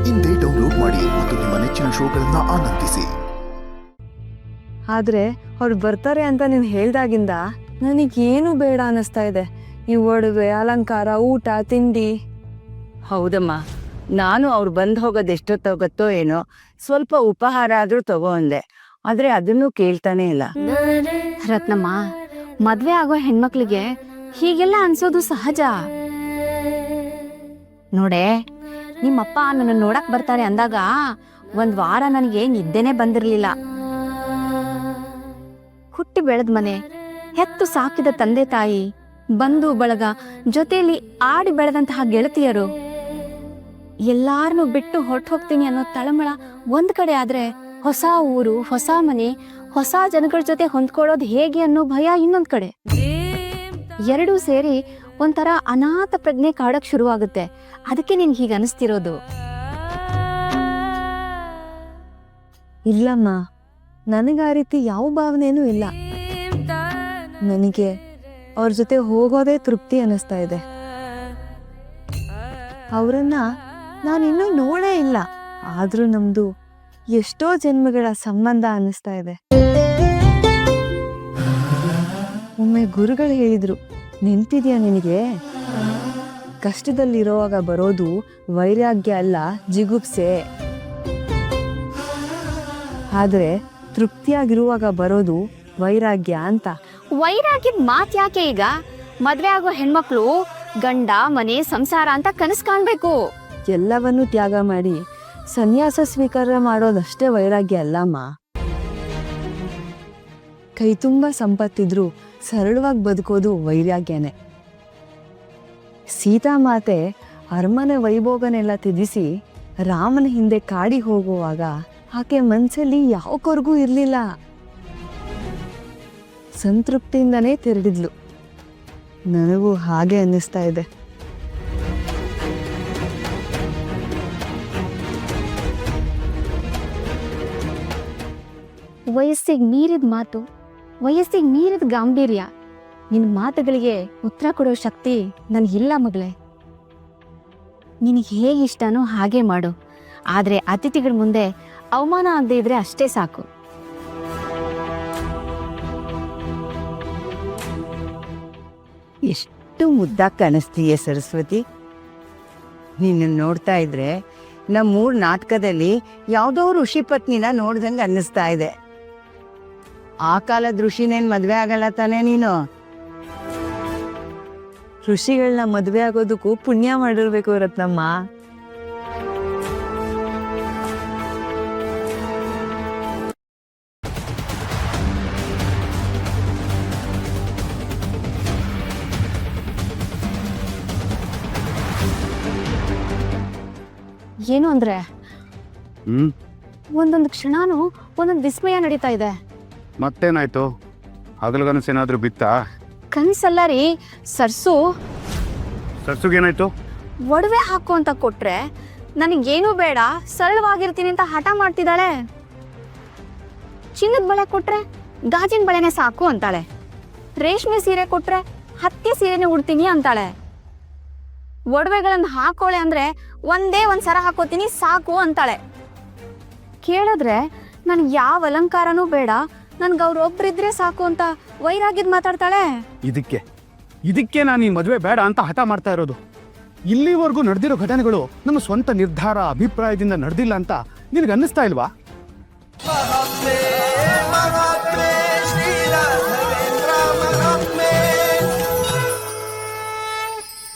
ಇಂದೇ ಡೌನ್ಲೋಡ್ ಮಾಡಿ ಮತ್ತು ನಿಮ್ಮ ನೆಚ್ಚಿನ ಶೋಗಳನ್ನ ಆನಂದಿಸಿ. ಆದ್ರೆ ಅವ್ರು ಬರ್ತಾರೆ ಅಂತ ನೀನು ಹೇಳ್ದಾಗಿಂದ ನನಗೇನು ಬೇಡ ಅನ್ನಿಸ್ತಾ ಇದೆ. ಈ ಒಡವೆ, ಅಲಂಕಾರ, ಊಟ, ತಿಂಡಿ. ಹೌದಮ್ಮ, ನಾನು ಅವ್ರು ಬಂದು ಹೋಗೋದು ಎಷ್ಟೊತ್ತೋಗತ್ತೋ ಏನೋ, ಸ್ವಲ್ಪ ಉಪಹಾರ ಆದ್ರೂ ತಗೋ ಅಂದೆ. ಆದ್ರೆ ಅದನ್ನು ಕೇಳ್ತಾನೆ ಇಲ್ಲ. ರತ್ನಮ್ಮ, ಮದ್ವೆ ಆಗೋ ಹೆಣ್ಮಕ್ಳಿಗೆ ಹೀಗೆಲ್ಲ ಅನ್ಸೋದು ಸಹಜ. ನೋಡೆ, ನಿಮ್ಮಪ್ಪ ನನ್ನ ನೋಡಕ್ ಬರ್ತಾರೆ ಅಂದಾಗ 1 ವಾರ ನನಗೆ ನಿದ್ದೆನೆ ಬಂದಿರ್ಲಿಲ್ಲ. ಹುಟ್ಟಿ ಬೆಳೆದ ಮನೆ, ಹೆತ್ತು ಸಾಕಿದ ತಂದೆ ತಾಯಿ, ಬಂಧು ಬಳಗ, ಜೊತೆಯಲ್ಲಿ ಆಡಿ ಬೆಳೆದಂತಹ ಗೆಳತಿಯರು ಎಲ್ಲಾರನ್ನು ಬಿಟ್ಟು ಹೊರಟು ಹೋಗ್ತೀನಿ ಅನ್ನೋ ತಳಮಳ ಒಂದ್ ಕಡೆ ಆದ್ರೆ, ಹೊಸ ಊರು, ಹೊಸ ಮನೆ, ಹೊಸ ಜನಗಳ ಜೊತೆ ಹೊಂದ್ಕೊಳ್ಳೋದು ಹೇಗೆ ಅನ್ನೋ ಭಯ ಇನ್ನೊಂದ್ ಕಡೆ. ಎರಡೂ ಸೇರಿ ಒಂಥರ ಅನಾಥ ಪ್ರಜ್ಞೆ ಕಾಡಕ್ ಶುರುವಾಗುತ್ತೆ. ಅದಕ್ಕೆ ನಿನ್ಗೆ ಹೀಗೆ ಅನಿಸ್ತಿರೋದು. ಇಲ್ಲಮ್ಮ, ನನಗೆ ಆ ರೀತಿ ಯಾವ ಭಾವನೆನೂ ಇಲ್ಲ. ನನಗೆ ಅವ್ರ ಜೊತೆ ಹೋಗೋದೇ ತೃಪ್ತಿ ಅನ್ನಿಸ್ತಾ ಇದೆ. ಅವರನ್ನ ನಾನಿನ್ನೂ ನೋಡೇ ಇಲ್ಲ, ಆದ್ರೂ ನಮ್ದು ಎಷ್ಟೋ ಜನ್ಮಗಳ ಸಂಬಂಧ ಅನ್ನಿಸ್ತಾ ಇದೆ. ಒಮ್ಮೆ ಗುರುಗಳು ಹೇಳಿದ್ರು, ನೆನ್ಪಿದ್ಯಾ ನಿನಗೆ? ಕಷ್ಟದಲ್ಲಿರೋವಾಗ ಬರೋದು ವೈರಾಗ್ಯ ಅಲ್ಲ, ಜಿಗುಪ್ಸೆ. ಆದ್ರೆ ತೃಪ್ತಿಯಾಗಿರುವಾಗ ಬರೋದು ವೈರಾಗ್ಯ ಅಂತ. ವೈರಾಗ್ಯದ ಮಾತ್ ಯಾಕೆ ಈಗ? ಮದ್ವೆ ಆಗೋ ಹೆಣ್ಮಕ್ಳು ಗಂಡ, ಮನೆ, ಸಂಸಾರ ಅಂತ ಕನಸು ಕಾಣ್ಬೇಕು. ಎಲ್ಲವನ್ನೂ ತ್ಯಾಗ ಮಾಡಿ ಸನ್ಯಾಸ ಸ್ವೀಕಾರ ಮಾಡೋದಷ್ಟೇ ವೈರಾಗ್ಯ ಅಲ್ಲಮ್ಮ. ಕೈ ತುಂಬ ಸಂಪತ್ತಿದ್ರು ಸರಳವಾಗಿ ಬದುಕೋದು ವೈರಾಗ್ಯನೇ. ಸೀತಾಮಾತೆ ಅರಮನೆ ವೈಭೋಗನೆಲ್ಲ ತ್ಯಜಿಸಿ ರಾಮನ ಹಿಂದೆ ಕಾಡಿ ಹೋಗುವಾಗ ಆಕೆ ಮನ್ಸಲ್ಲಿ ಯಾವ ಕೊರಗೂ ಇರಲಿಲ್ಲ. ಸಂತೃಪ್ತಿಯಿಂದನೇ ತೆರಳಿದ್ಲು. ನನಗೂ ಹಾಗೆ ಅನ್ನಿಸ್ತಾ ಇದೆ. ವಯಸ್ಸಿಗೆ ಮೀರಿದ ಮಾತು, ವಯಸ್ಸಿಗೆ ಮೀರಿದ ಗಾಂಭೀರ್ಯ, ನಿನ್ನ ಮಾತುಗಳಿಗೆ ಉತ್ತರ ಕೊಡೋ ಶಕ್ತಿ ನನಗಿಲ್ಲ ಮಗಳೇ. ನಿನಗೆ ಹೇಗೆ ಇಷ್ಟನೋ ಹಾಗೆ ಮಾಡು. ಆದರೆ ಅತಿಥಿಗಳ ಮುಂದೆ ಅವಮಾನ ಆಗದೆ ಇದ್ರೆ ಅಷ್ಟೇ ಸಾಕು. ಎಷ್ಟು ಮುದ್ದಾಗಿ ಕಾಣಿಸ್ತೀಯ ಸರಸ್ವತಿ. ನಿನ್ನ ನೋಡ್ತಾ ಇದ್ರೆ ನಮ್ಮೂರ್ ನಾಟಕದಲ್ಲಿ ಯಾವುದೋ ಋಷಿ ಪತ್ನಿನ ನೋಡ್ದಂಗೆ ಅನ್ನಿಸ್ತಾ ಇದೆ. ಆ ಕಾಲದ ಋಷಿನೇನ್ ಮದ್ವೆ ಆಗಲ್ಲ ತಾನೇ ನೀನು? ಋಷಿಗಳನ್ನ ಮದುವೆ ಆಗೋದಕ್ಕೂ ಪುಣ್ಯ ಮಾಡಿರ್ಬೇಕು ರತ್ನಮ್ಮ. ಏನು ಅಂದ್ರೆ ಒಂದೊಂದು ಕ್ಷಣನೂ ಒಂದೊಂದು ವಿಸ್ಮಯ ನಡೀತಾ ಇದೆ. ಮತ್ತೇನಾಯ್ತು? ಹಗಲುಗನಸು ಏನಾದ್ರೂ ಬಿತ್ತಾ? ಕನ್ಸಲ್ಲ ರೀ, ಸರ್ಸುಗೇನಾಯ್ತು? ಒಡವೆ ಹಾಕು ಅಂತ ಕೊಟ್ರೆ ನನಗೇನು ಬೇಡ, ಸರಳವಾಗಿರ್ತೀನಿ ಅಂತ ಹಠ ಮಾಡ್ತಿದ್ದಾಳೆ. ಚಿನ್ನದ ಬಳೆ ಕೊಟ್ರೆ ಗಾಜಿನ ಬಳೆನೆ ಸಾಕು ಅಂತಾಳೆ. ರೇಷ್ಮೆ ಸೀರೆ ಕೊಟ್ರೆ ಹತ್ತಿ ಸೀರೆನೆ ಉಡ್ತೀನಿ ಅಂತಾಳೆ. ಒಡವೆಗಳನ್ನು ಹಾಕೋಳೆ ಅಂದ್ರೆ ಒಂದೇ ಒಂದ್ ಸರ ಹಾಕೋತೀನಿ ಸಾಕು ಅಂತಾಳೆ. ಕೇಳಿದ್ರೆ ನನ್ಗೆ ಯಾವ ಅಲಂಕಾರನೂ ಬೇಡ, ನನ್ಗೆ ಅವ್ರೊಬ್ರಿದ್ರೆ ಸಾಕು ಅಂತ ವೈರಾಗ್ಯದ ಮಾತಾಡ್ತಾಳೆ. ಇದಕ್ಕೆ ನಾನು ಈ ಮದುವೆ ಬೇಡ ಅಂತ ಹಠ ಮಾಡ್ತಾ ಇರೋದು. ಇಲ್ಲಿವರೆಗೂ ನಡೆದಿರೋ ಘಟನೆಗಳು ನಮ್ಮ ಸ್ವಂತ ನಿರ್ಧಾರ, ಅಭಿಪ್ರಾಯದಿಂದ ನಡೆದಿಲ್ಲ ಅಂತ ನಿನಗೆ ಅನ್ನಿಸ್ತಾ ಇಲ್ವಾ?